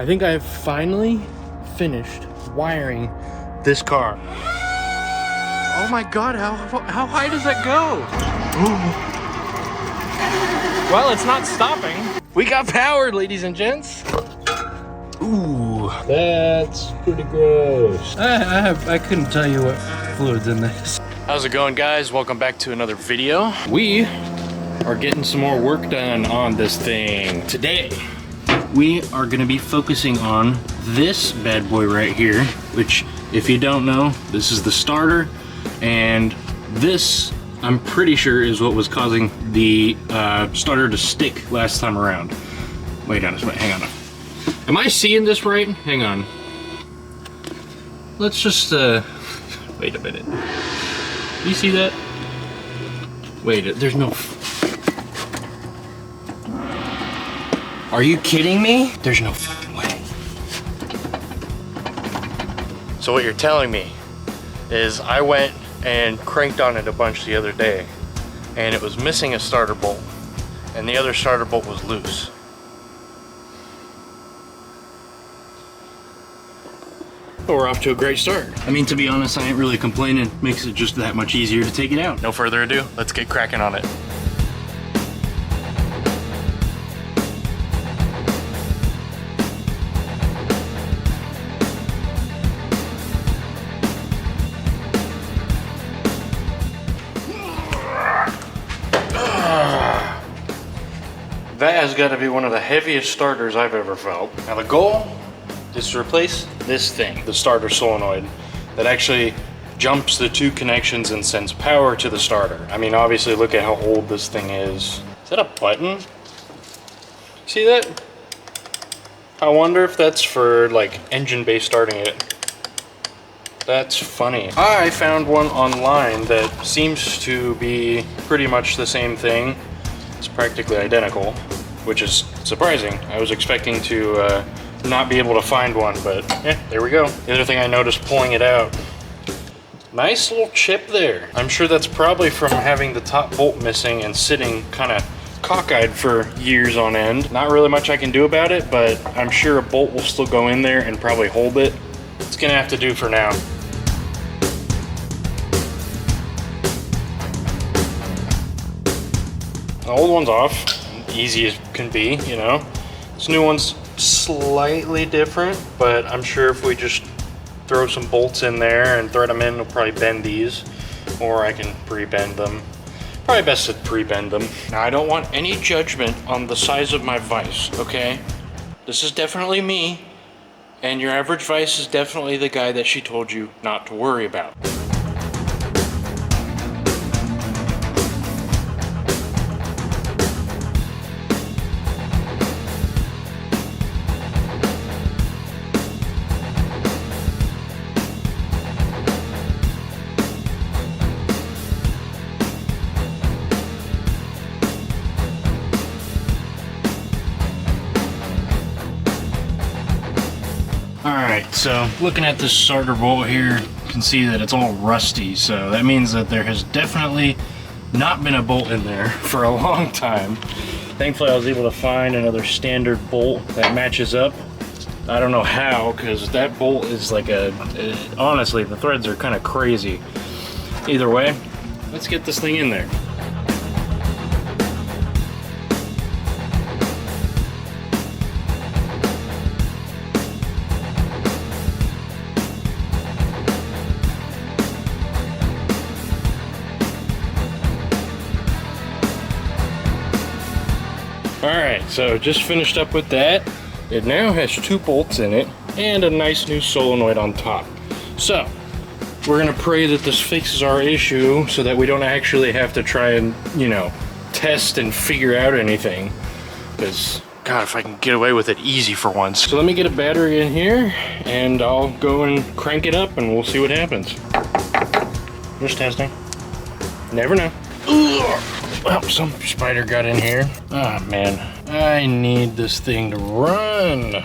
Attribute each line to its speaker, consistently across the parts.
Speaker 1: I think I've finally finished wiring this car. Oh my God, how high does that go? Ooh. Well, it's not stopping. We got power, ladies and gents. Ooh, that's pretty gross. I couldn't tell you what fluid's in this. How's it going, guys? Welcome back to another video. We are getting some more work done on this thing. Today, we are gonna be focusing on this bad boy right here, which, if you don't know, this is the starter, and this, I'm pretty sure, is what was causing the starter to stick last time around. Wait on a second, hang on. Am I seeing this right? Hang on. Let's just, wait a minute. Do you see that? Wait, there's no... Are you kidding me? There's no way. So what you're telling me is I went and cranked on it a bunch the other day, and it was missing a starter bolt, and the other starter bolt was loose. Well, we're off to a great start. I mean, to be honest, I ain't really complaining. Makes it just that much easier to take it out. No further ado, let's get cracking on it. That has got to be one of the heaviest starters I've ever felt. Now the goal is to replace this thing, the starter solenoid, that actually jumps the two connections and sends power to the starter. I mean, obviously look at how old this thing is. Is that a button? See that? I wonder if that's for like engine-based starting it. That's funny. I found one online that seems to be pretty much the same thing. It's practically identical, which is surprising. I was expecting to not be able to find one, but yeah, there we go. The other thing I noticed pulling it out, nice little chip there. I'm sure that's probably from having the top bolt missing and sitting kind of cockeyed for years on end. Not really much I can do about it, but I'm sure a bolt will still go in there and probably hold it. It's gonna have to do for now. The old one's off, easy as can be, you know. This new one's slightly different, but I'm sure if we just throw some bolts in there and thread them in, we'll probably bend these, or I can pre-bend them. Probably best to pre-bend them. Now, I don't want any judgment on the size of my vise, okay? This is definitely me, and your average vise is definitely the guy that she told you not to worry about. Alright, so looking at this starter bolt here, you can see that it's all rusty, so that means that there has definitely not been a bolt in there for a long time. Thankfully I was able to find another standard bolt that matches up. I don't know how, because that bolt is like honestly, the threads are kind of crazy. Either way, let's get this thing in there. Alright, so just finished up with that. It now has two bolts in it and a nice new solenoid on top. So, we're gonna pray that this fixes our issue so that we don't actually have to try and, you know, test and figure out anything. Because, God, if I can get away with it easy for once. So let me get a battery in here and I'll go and crank it up and we'll see what happens. Just testing. Never know. Ugh. Well, some spider got in here. Ah, man. I need this thing to run.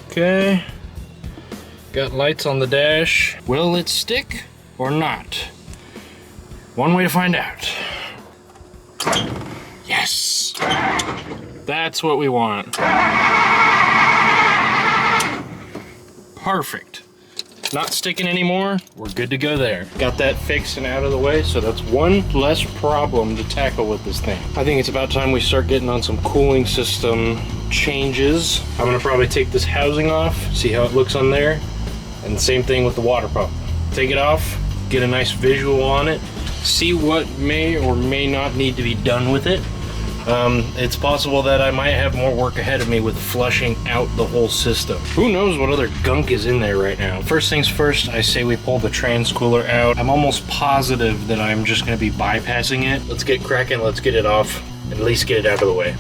Speaker 1: Okay. Got lights on the dash. Will it stick or not? One way to find out. Yes! That's what we want. perfect. Not sticking anymore, we're good to go there. Got that fixed and out of the way, so that's one less problem to tackle with this thing. I think it's about time we start getting on some cooling system changes. I'm gonna probably take this housing off, see how it looks on there, and same thing with the water pump. Take it off, get a nice visual on it, see what may or may not need to be done with it. It's possible that I might have more work ahead of me with flushing out the whole system. Who knows what other gunk is in there right now. First things first, I say we pull the trans cooler out. I'm almost positive that I'm just gonna be bypassing it. Let's get cracking, let's get it off, at least get it out of the way.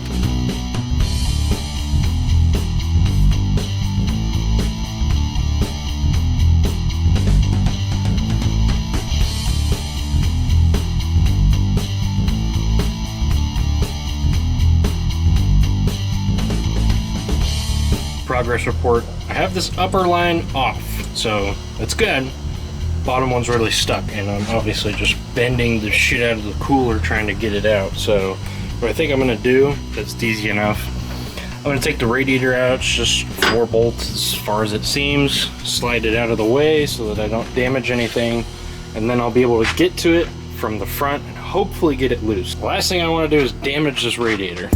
Speaker 1: Progress report. I have this upper line off, so that's good. Bottom one's really stuck, and I'm obviously just bending the shit out of the cooler trying to get it out. So what I think I'm gonna do, that's easy enough. I'm gonna take the radiator out. It's just 4 bolts as far as it seems. Slide it out of the way so that I don't damage anything, and then I'll be able to get to it from the front and hopefully get it loose. The last thing I want to do is damage this radiator.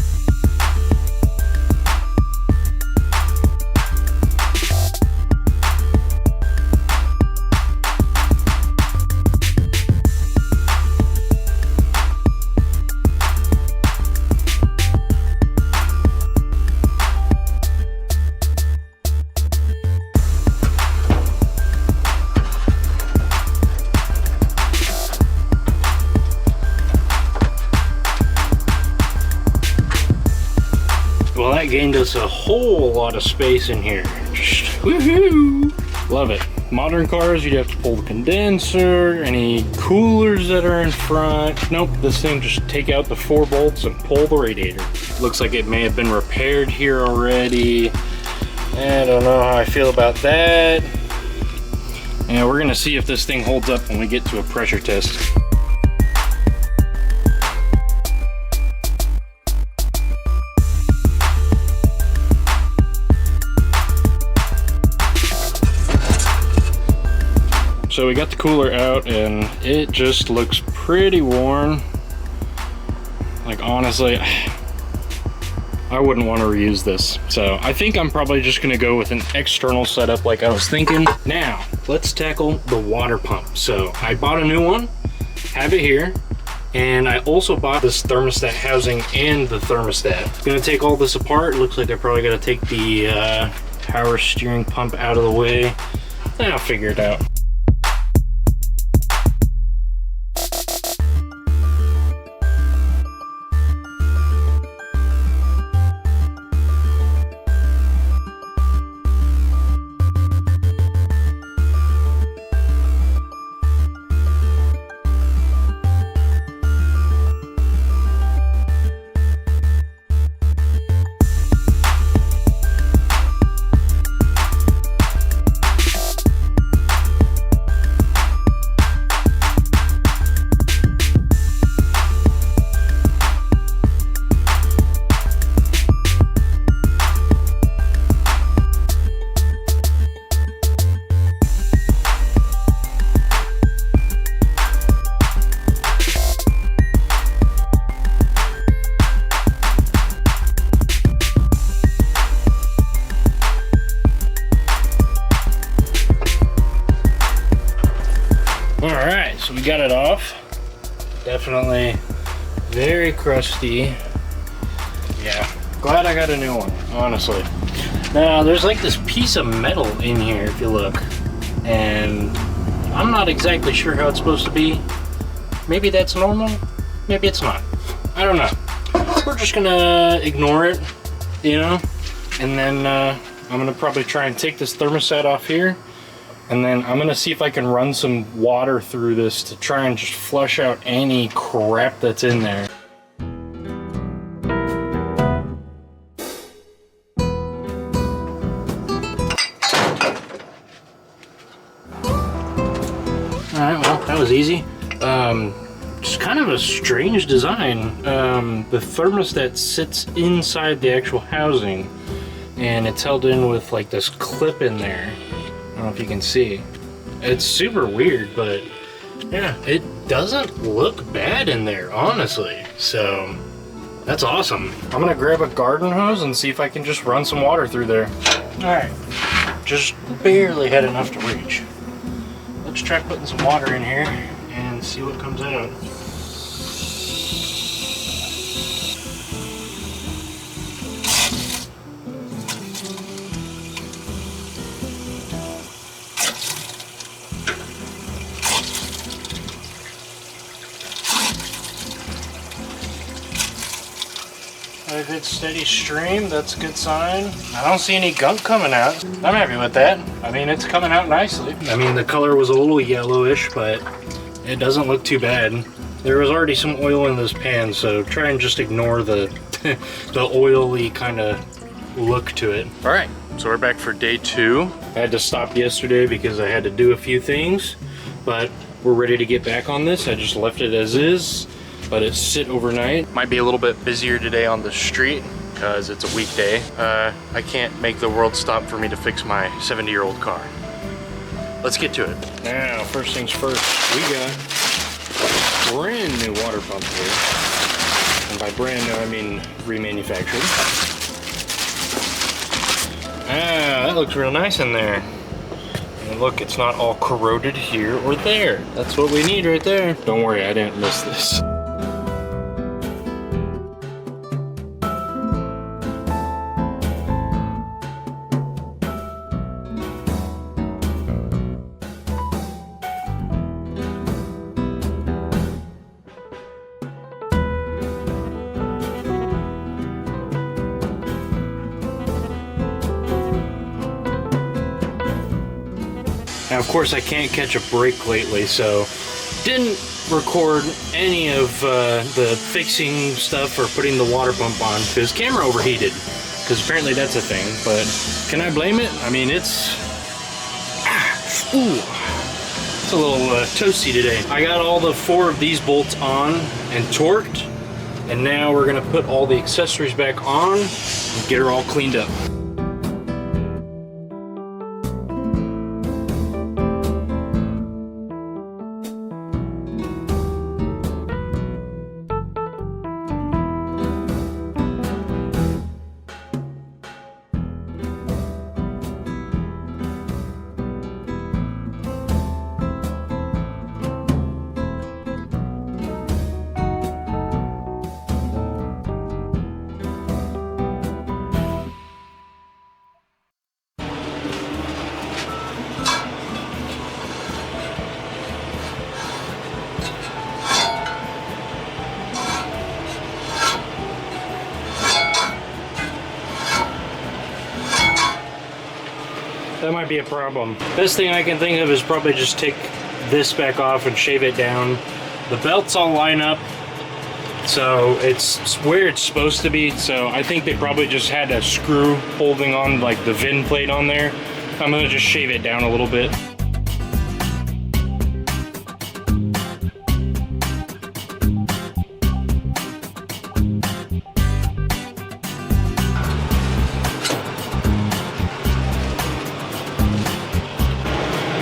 Speaker 1: Well, that gained us a whole lot of space in here. Just woohoo! Love it. Modern cars, you'd have to pull the condenser, any coolers that are in front. Nope, this thing just take out the 4 bolts and pull the radiator. Looks like it may have been repaired here already. I don't know how I feel about that. And we're gonna see if this thing holds up when we get to a pressure test. So we got the cooler out and it just looks pretty worn. Like honestly, I wouldn't want to reuse this. So I think I'm probably just gonna go with an external setup like I was thinking. Now, let's tackle the water pump. So I bought a new one, have it here, and I also bought this thermostat housing and the thermostat. Gonna take all this apart. Looks like I probably gotta take the power steering pump out of the way. Then I'll figure it out. Alright, so we got it off. Definitely very crusty. Yeah, glad I got a new one, honestly. Now, there's like this piece of metal in here, if you look. And I'm not exactly sure how it's supposed to be. Maybe that's normal, maybe it's not. I don't know. We're just gonna ignore it, you know? And then I'm gonna probably try and take this thermostat off here. And then I'm gonna see if I can run some water through this to try and just flush out any crap that's in there. Alright, well, that was easy. It's kind of a strange design. The thermostat sits inside the actual housing, and it's held in with like this clip in there. don't know if you can see. It's super weird, but yeah, it doesn't look bad in there, honestly. So that's awesome. I'm gonna grab a garden hose and see if I can just run some water through there. All right, just barely had enough to reach. Let's try putting some water in here and see what comes out. A good steady stream, that's a good sign. I don't see any gunk coming out. I'm happy with that. I mean, it's coming out nicely. I mean, the color was a little yellowish, but it doesn't look too bad. There was already some oil in this pan, so try and just ignore the the oily kind of look to it. All right, so we're back for day 2. I had to stop yesterday because I had to do a few things, but we're ready to get back on this. I just left it as is. Let it sit overnight. Might be a little bit busier today on the street because it's a weekday. I can't make the world stop for me to fix my 70-year-old car. Let's get to it. Now, first things first, we got a brand new water pump here. And by brand new, I mean remanufactured. Ah, that looks real nice in there. And look, it's not all corroded here or there. That's what we need right there. Don't worry, I didn't miss this. Now, of course, I can't catch a break lately, so didn't record any of the fixing stuff or putting the water pump on because camera overheated, because apparently that's a thing. But can I blame it? I mean, it's a little toasty today. I got all the 4 of these bolts on and torqued, and now we're gonna put all the accessories back on and get her all cleaned up. That might be a problem. Best thing I can think of is probably just take this back off and shave it down. The belts all line up, so it's where it's supposed to be. So I think they probably just had a screw holding on like the VIN plate on there. I'm gonna just shave it down a little bit.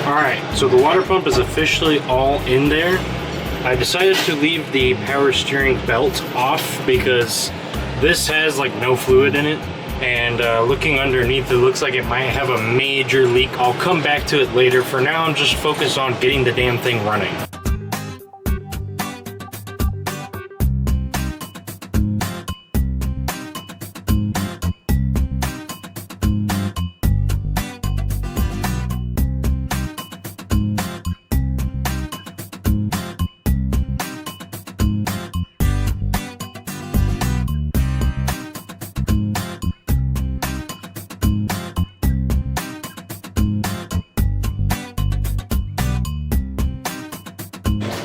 Speaker 1: Alright, so the water pump is officially all in there. I decided to leave the power steering belt off because this has like no fluid in it, and looking underneath it looks like it might have a major leak. I'll come back to it later. For now, I'm just focused on getting the damn thing running.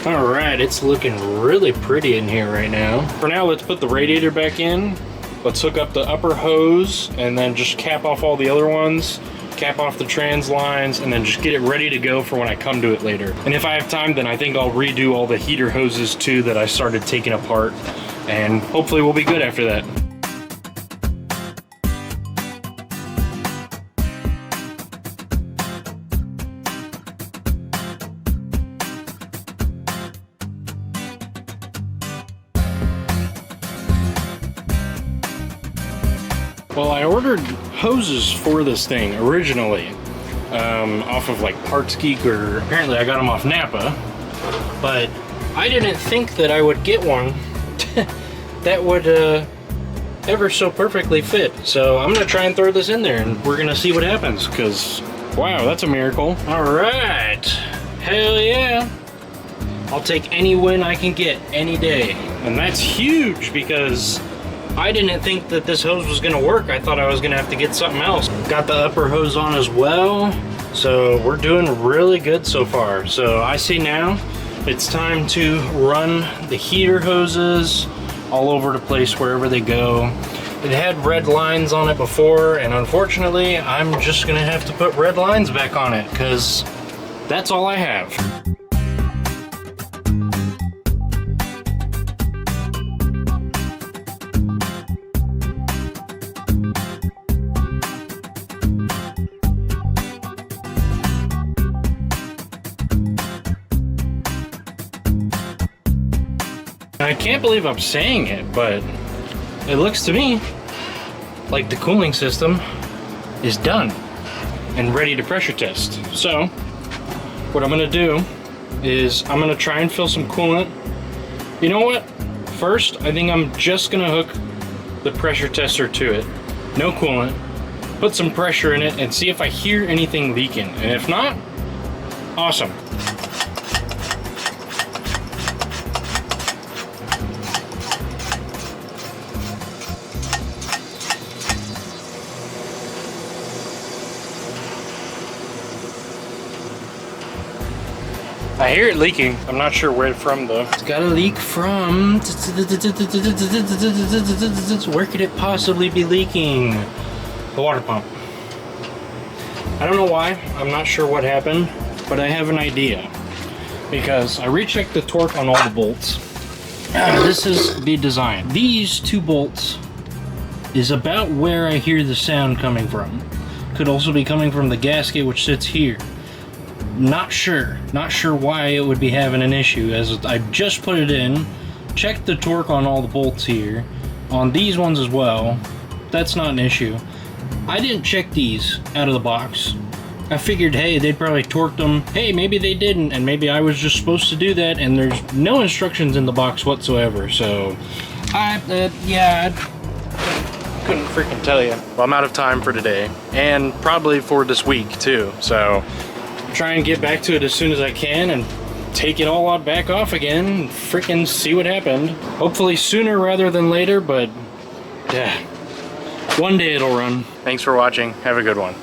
Speaker 1: Alright, it's looking really pretty in here right now. For now, let's put the radiator back in. Let's hook up the upper hose and then just cap off all the other ones, cap off the trans lines, and then just get it ready to go for when I come to it later. And if I have time, then I think I'll redo all the heater hoses too that I started taking apart, and hopefully we'll be good after that. Well, I ordered hoses for this thing originally off of like Parts Geek, or apparently I got them off Napa, but I didn't think that I would get one that would ever so perfectly fit. So I'm gonna try and throw this in there and we're gonna see what happens, because wow, that's a miracle. All right, hell yeah. I'll take any win I can get any day. And that's huge because I didn't think that this hose was gonna work. I thought I was gonna have to get something else. Got the upper hose on as well. So we're doing really good so far. So I see now it's time to run the heater hoses all over the place wherever they go. It had red lines on it before, and unfortunately I'm just gonna have to put red lines back on it because that's all I have. I can't believe I'm saying it, but it looks to me like the cooling system is done and ready to pressure test. So what I'm gonna do is I'm gonna try and fill some coolant. You know what? First, I think I'm just gonna hook the pressure tester to it. No coolant. Put some pressure in it and see if I hear anything leaking. And if not, awesome. I hear it leaking. I'm not sure where from though. It's got a leak from... Where could it possibly be leaking? The water pump. I don't know why. I'm not sure what happened, but I have an idea. Because I rechecked the torque on all the bolts. This is the design. These two bolts is about where I hear the sound coming from. Could also be coming from the gasket which sits here. Not sure why it would be having an issue, as I just put it in, checked the torque on all the bolts here, on these ones as well. That's not an issue. I didn't check these out of the box. I figured, hey, they'd probably torqued them. Hey, maybe they didn't, and maybe I was just supposed to do that, and there's no instructions in the box whatsoever, so yeah, I couldn't freaking tell you. Well, I'm out of time for today, and probably for this week too, so try and get back to it as soon as I can and take it all back off again and freaking see what happened. Hopefully sooner rather than later, but yeah, one day it'll run. Thanks for watching. Have a good one.